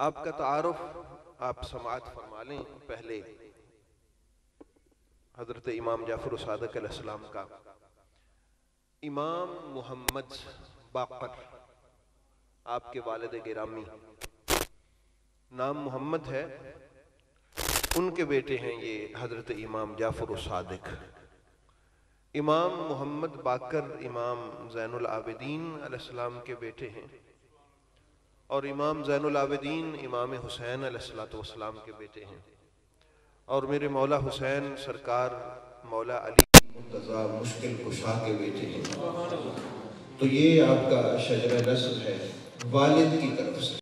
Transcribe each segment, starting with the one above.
آپ کا تعارف آپ سماعت فرما لیں پہلے حضرت امام جعفر صادق علیہ السلام کا۔ امام محمد باقر آپ کے والد گرامی، نام محمد ہے، ان کے بیٹے ہیں یہ حضرت امام جعفر صادق۔ امام محمد باقر امام زین العابدین علیہ السلام کے بیٹے ہیں، اور امام زین العابدین امام حسین علیہ السلام کے بیٹے ہیں، اور میرے مولا حسین سرکار مولا علی مرتضیٰ مشکل کشا کے بیٹے ہیں۔ تو یہ آپ کا شجرہ نسب ہے والد کی طرف سے،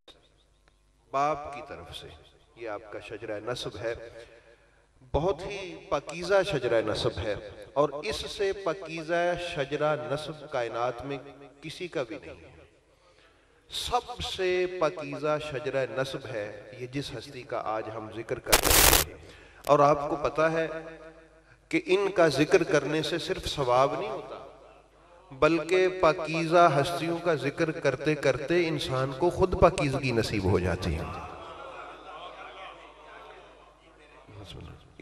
باپ کی طرف سے، یہ آپ کا شجرہ نسب ہے۔ بہت ہی پاکیزہ شجرہ نسب ہے، اور اس سے پاکیزہ شجرہ نسب کائنات میں کسی کا بھی نہیں ہے۔ سب سے پاکیزہ شجرہ نسب ہے یہ جس ہستی کا آج ہم ذکر کر رہے ہیں، اور آپ کو پتا ہے کہ ان کا ذکر کرنے سے صرف ثواب نہیں ہوتا، بلکہ پاکیزہ ہستیوں کا ذکر کرتے کرتے انسان کو خود پاکیزگی نصیب ہو جاتی ہے۔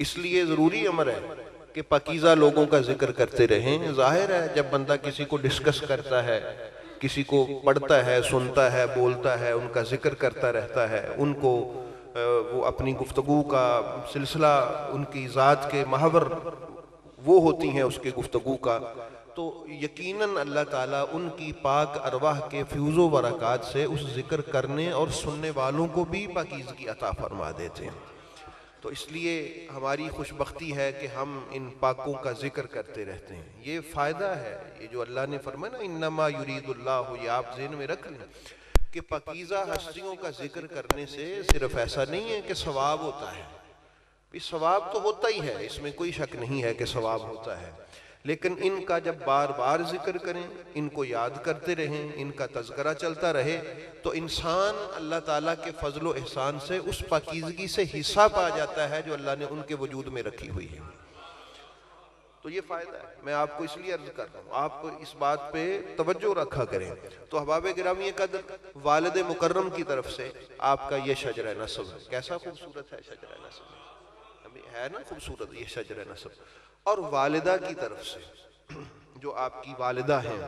اس لیے ضروری امر ہے کہ پاکیزہ لوگوں کا ذکر کرتے رہیں۔ ظاہر ہے جب بندہ کسی کو ڈسکس کرتا ہے، کسی کو پڑھتا ہے، سنتا ہے، بولتا ہے، ان کا ذکر کرتا رہتا ہے، ان کو وہ اپنی گفتگو کا سلسلہ، ان کی ذات کے محور وہ ہوتی ہیں اس کے گفتگو کا، تو یقیناً اللہ تعالیٰ ان کی پاک ارواح کے فیوز و برکات سے اس ذکر کرنے اور سننے والوں کو بھی پاکیزگی عطا فرما دیتے ہیں۔ تو اس لیے ہماری خوش بختی ہے کہ ہم ان پاکوں کا ذکر کرتے رہتے ہیں۔ یہ فائدہ ہے، یہ جو اللہ نے فرمایا نا انما یرید اللہ، یہ آپ ذہن میں رکھ لیں کہ پاکیزہ ہستیوں کا ذکر کرنے سے صرف ایسا نہیں ہے کہ ثواب ہوتا ہے، ثواب تو ہوتا ہی ہے، اس میں کوئی شک نہیں ہے کہ ثواب ہوتا ہے، لیکن ان کا جب بار بار ذکر کریں، ان کو یاد کرتے رہیں، ان کا تذکرہ چلتا رہے، تو انسان اللہ تعالیٰ کے فضل و احسان سے اس پاکیزگی سے حصہ پا جاتا ہے جو اللہ نے ان کے وجود میں رکھی ہوئی ہے۔ تو یہ فائدہ ہے، میں آپ کو اس لیے عرض کر رہا ہوں، آپ اس بات پہ توجہ رکھا کریں۔ تو احباب گرامی قدر، والد مکرم کی طرف سے آپ کا یہ شجرہ نسب ہے۔ کیسا خوبصورت ہے شجرہ نسب، ہے نا خوبصورت یہ شجرہ نسب۔ اور والدہ کی طرف سے جو آپ کی والدہ ہیں،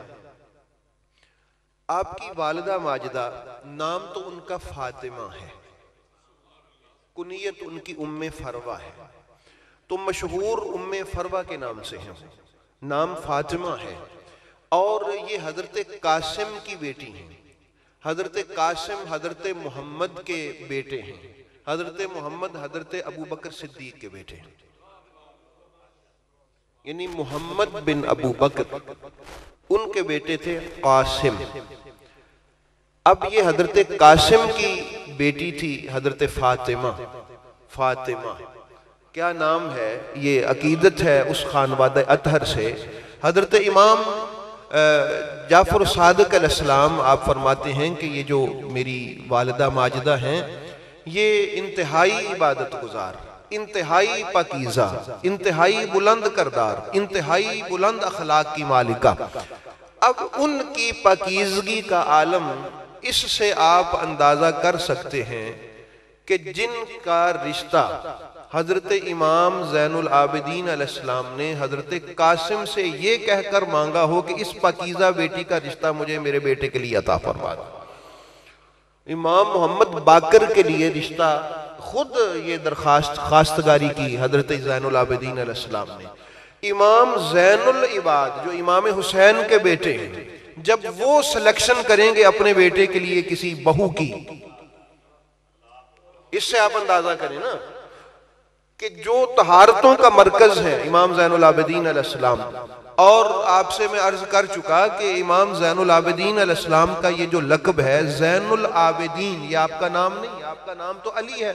آپ کی والدہ ماجدہ، نام تو ان کا فاطمہ ہے، کنیت ان کی ام فروہ ہے، تو مشہور ام فروہ کے نام سے ہیں، نام فاطمہ ہے، اور یہ حضرت قاسم کی بیٹی ہیں۔ حضرت قاسم حضرت محمد کے بیٹے ہیں، حضرت محمد حضرت ابو بکر صدیق کے بیٹے ہیں، یعنی محمد بن ابو بکر ان کے بیٹے تھے قاسم۔ اب یہ حضرت قاسم کی بیٹی تھی حضرت فاطمہ۔ فاطمہ کیا نام ہے، یہ عقیدت ہے اس خانوادہ اطہر سے۔ حضرت امام جعفر صادق علیہ السلام آپ فرماتے ہیں کہ یہ جو میری والدہ ماجدہ ہیں، یہ انتہائی عبادت گزار، انتہائی پاکیزہ، انتہائی بلند کردار، انتہائی بلند اخلاق کی مالکہ۔ اب ان کی پاکیزگی کا عالم اس سے آپ اندازہ کر سکتے ہیں کہ جن کا رشتہ حضرت امام زین العابدین علیہ السلام نے حضرت قاسم سے یہ کہہ کر مانگا ہو کہ اس پاکیزہ بیٹی کا رشتہ مجھے میرے بیٹے کے لیے عطا فرما دو۔ امام محمد باقر کے لیے رشتہ خود یہ درخواست خواستگاری کی حضرت زین العابدین علیہ السلام نے۔ امام زین العباد جو امام حسین کے بیٹے ہیں، جب وہ سلیکشن کریں گے اپنے بیٹے کے لیے کسی بہو کی، اس سے آپ اندازہ کریں نا کہ جو طہارتوں کا مرکز ہے امام زین العابدین علیہ السلام، اور آپ سے میں عرض کر چکا کہ امام زین العابدین علیہ السلام کا یہ جو لقب ہے زین العابدین، یہ آپ کا نام نہیں، آپ کا نام تو علی ہے،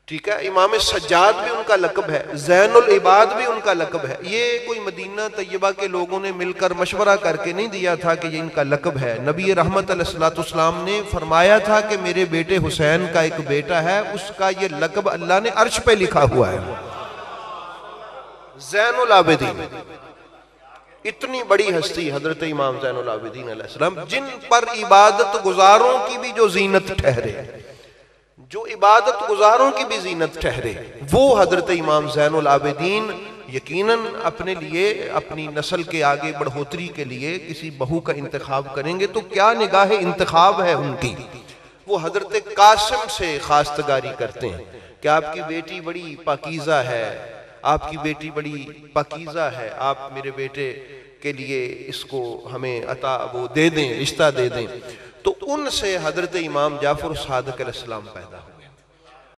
ٹھیک ہے، امام سجاد بھی ان کا لقب ہے، زین العباد بھی ان کا لقب ہے۔ یہ کوئی مدینہ طیبہ کے لوگوں نے مل کر مشورہ کر کے نہیں دیا تھا کہ یہ ان کا لقب ہے۔ نبی رحمت علیہ السلام نے فرمایا تھا کہ میرے بیٹے حسین کا ایک بیٹا ہے، اس کا یہ لقب اللہ نے عرش پہ لکھا ہوا ہے، زین العابدین۔ اتنی بڑی ہستی حضرت امام زین العابدین علیہ السلام، جن پر عبادت گزاروں کی بھی جو زینت ٹھہرے، جو عبادت گزاروں کی بھی زینت ٹھہرے، وہ حضرت امام زین العابدین یقیناً اپنے لیے، اپنی نسل کے آگے بڑھوتری کے لیے کسی بہو کا انتخاب کریں گے تو کیا نگاہ انتخاب ہے ان کی، وہ حضرت قاسم سے خواستگاری کرتے ہیں کہ آپ کی بیٹی بڑی پاکیزہ ہے، آپ کی بیٹی بڑی پاکیزہ ہے، آپ میرے بیٹے کے لیے اس کو ہمیں عطا وہ دے دیں، رشتہ دے دیں۔ تو ان سے حضرت امام جعفر صادق علیہ السلام پیدا ہوئے۔